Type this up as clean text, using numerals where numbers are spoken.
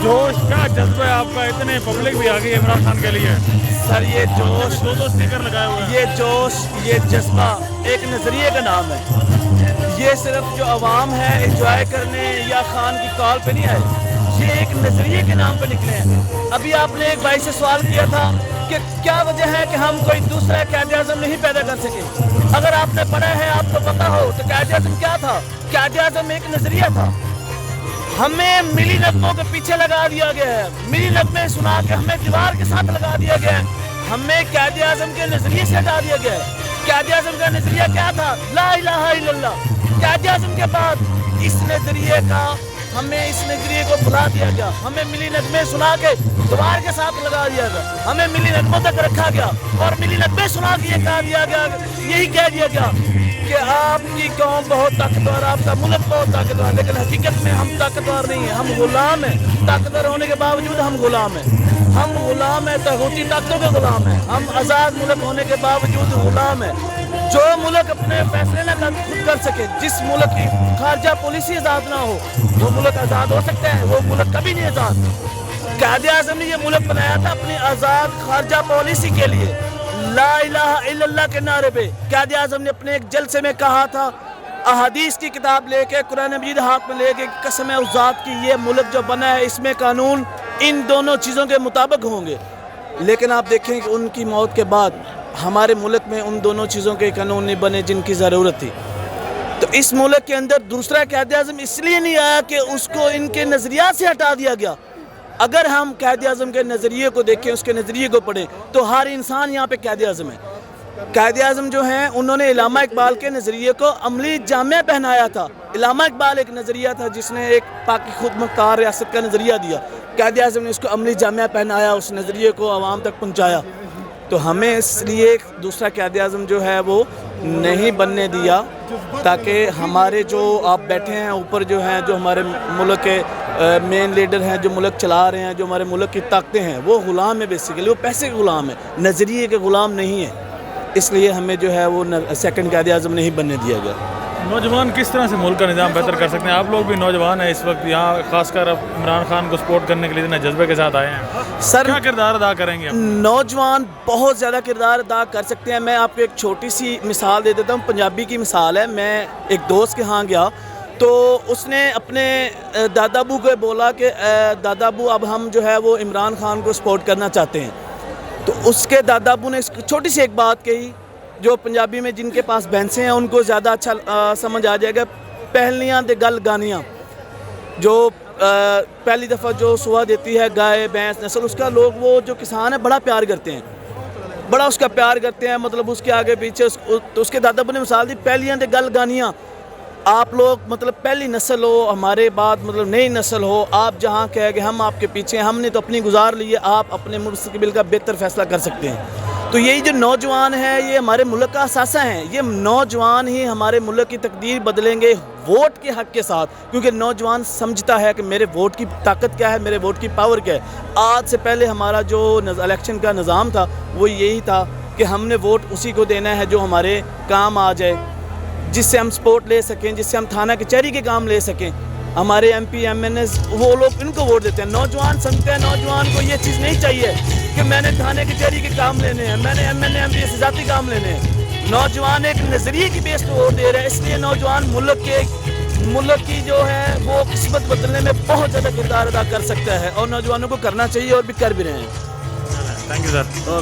जोश, क्या जज्बा है आपका, इतने पब्लिक भी आ गई है इमरान खान के लिए। सर ये जोश, दो स्टिकर लगाए हुए हैं। ये जोश, ये जज्बा एक नज़रिए का नाम है। ये सिर्फ जो अवाम है एंजॉय करने या खान की कॉल पे नहीं आए, ये एक नज़रिए के नाम पे निकले हैं। अभी आपने एक भाई से सवाल किया था कि क्या वजह है कि हम कोई दूसरा क़ायद-ए-आज़म नहीं पैदा कर सके। अगर आपने पढ़ा है, आपको पता हो, तो क़ायद-ए-आज़म क्या था? क़ायद-ए-आज़म एक नज़रिया था। हमें मिली नगमों के पीछे लगा दिया गया है, मिली नगमे सुना के हमें दीवार के साथ लगा दिया गया है, हमें क़ायद-ए-आज़म के नज़रिए से हटा दिया गया है। क़ायद-ए-आज़म का नज़रिया क्या था? ला इलाहा इल्लल्लाह। क़ायद-ए-आज़म के बाद इस नज़रिए का, हमें इस नज़रिए को भुला दिया गया, हमें मिली नगमे सुना के दीवार के साथ लगा दिया गया, हमें मिली नगमों तक रखा गया और मिली नगमे सुना के ये कहा दिया गया, यही कह दिया गया कि आपकी कौम बहुत ताकतवर, आपका मुल्क बहुत ताकतवर, लेकिन हकीकत में हम ताकतवर नहीं है, हम गुलाम हैं। ताकतवर होने के बावजूद हम गुलाम हैं, हम गुलाम हैं, तगूती ताकतों के गुलाम हैं। हम आज़ाद मुल्क होने के बावजूद गुलाम हैं। जो मुल्क अपने फैसले ना खुद कर सके, जिस मुल्क की खारजा पॉलिसी आज़ाद ना हो, वो मुल्क आज़ाद हो सकता है? वो मुल्क कभी नहीं आज़ाद। क़ायद-ए-आज़म ने ये मुल्क बनाया था अपनी आज़ाद खारजा पॉलिसी के लिए, ला इलाहा इल्लल्लाह के नारे पे। क़ायद-ए-आज़म ने अपने एक जलसे में कहा था, अहादीस की किताब लेके, कुरान मजीद हाथ में लेके, कसम है उस ज़ात की, ये मुल्क जो बना है इसमें कानून इन दोनों चीज़ों के मुताबिक होंगे। लेकिन आप देखें कि उनकी मौत के बाद हमारे मुल्क में उन दोनों चीज़ों के कानून नहीं बने जिनकी ज़रूरत थी। तो इस मुल्क के अंदर दूसरा क़ायद-ए-आज़म इसलिए नहीं आया कि उसको इनके नज़रिया से हटा दिया गया। अगर हम क़ायद-ए-आज़म के नज़रिए को देखें, उसके नज़रिए को पढ़ें, तो हर इंसान यहाँ पे क़ायद-ए-आज़म है। क़ायद-ए-आज़म जो हैं, उन्होंने इलामा इकबाल के नज़रिए को अमली जामे पहनाया था। इलामा इकबाल एक नज़रिया था जिसने एक पाकि खुद मुख्तार रियासत का नज़रिया दिया, क़ायद-ए-आज़म ने उसको अमली जामे पहनाया, उस नज़रिए को आवाम तक पहुँचाया। तो हमें इसलिए दूसरा क़ायद-ए-आज़म जो है वो नहीं बनने दिया, ताकि हमारे जो आप बैठे हैं ऊपर जो हैं, जो हमारे मुल्क के मेन लीडर हैं, जो मुल्क चला रहे हैं, जो हमारे मुल्क की ताकतें हैं, वो ग़ुलाम है बेसिकली, वो पैसे के ग़ुलाम है, नज़रिए के ग़ुलाम नहीं है। इसलिए हमें जो है वो सेकंड क़ायद-ए-आज़म नहीं बनने दिया गया। नौजवान किस तरह से मुल्क का निज़ाम बेहतर कर सकते हैं? आप लोग भी नौजवान हैं इस वक्त यहाँ, खासकर अब इमरान खान को सपोर्ट करने के लिए इतने जज्बे के साथ आए हैं। सर, क्या किरदार अदा करेंगे? नौजवान बहुत ज़्यादा किरदार अदा कर सकते हैं। मैं आपको एक छोटी सी मिसाल दे देता हूँ, पंजाबी की मिसाल है। मैं एक दोस्त के यहाँ गया तो उसने अपने दादाबू को बोला कि दादाबू अब हम जो है वो इमरान खान को सपोर्ट करना चाहते हैं। तो उसके दादाबू ने छोटी सी एक बात कही, जो पंजाबी में जिनके पास भैंसें हैं उनको ज़्यादा अच्छा समझ आ जाएगा। पहलियाँ दे गल गानियाँ, जो पहली दफ़ा जो सुहा देती है गाय भैंस नस्ल, उसका लोग, वो जो किसान है, बड़ा प्यार करते हैं, बड़ा उसका प्यार करते हैं। मतलब उसके आगे पीछे तो उसके दादाबू ने मिसाल दी, पहलियाँ दे गल गानियाँ, आप लोग मतलब पहली नस्ल हो, हमारे बाद मतलब नई नस्ल हो, आप जहाँ कहे कि हम आपके पीछे हैं, हमने तो अपनी गुजार ली है, आप अपने मुस्तक़बिल का बेहतर फ़ैसला कर सकते हैं। तो यही जो नौजवान है, ये हमारे मुल्क का असासा हैं। ये नौजवान ही हमारे मुल्क की तकदीर बदलेंगे वोट के हक़ के साथ, क्योंकि नौजवान समझता है कि मेरे वोट की ताकत क्या है, मेरे वोट की पावर क्या है। आज से पहले हमारा जो इलेक्शन का निज़ाम था वो यही था कि हमने वोट उसी को देना है जो हमारे काम आ जाए, जिससे हम सपोर्ट ले सकें, जिससे हम थाना कचहरी के काम ले सकें। हमारे MP MNS वो लोग इनको वोट देते हैं। नौजवान समझते हैं, नौजवान को ये चीज़ नहीं चाहिए कि मैंने थाने कचहरी के काम लेने हैं, मैंने MNA MPA से ज़ाती काम लेने हैं। नौजवान एक नज़रिए की बेस पर वोट दे रहे हैं। इसलिए नौजवान मुल्क की जो है वो किस्मत बदलने में बहुत ज़्यादा किरदार अदा कर सकता है, और नौजवानों को करना चाहिए और भी कर भी रहे हैं। Thank you sir.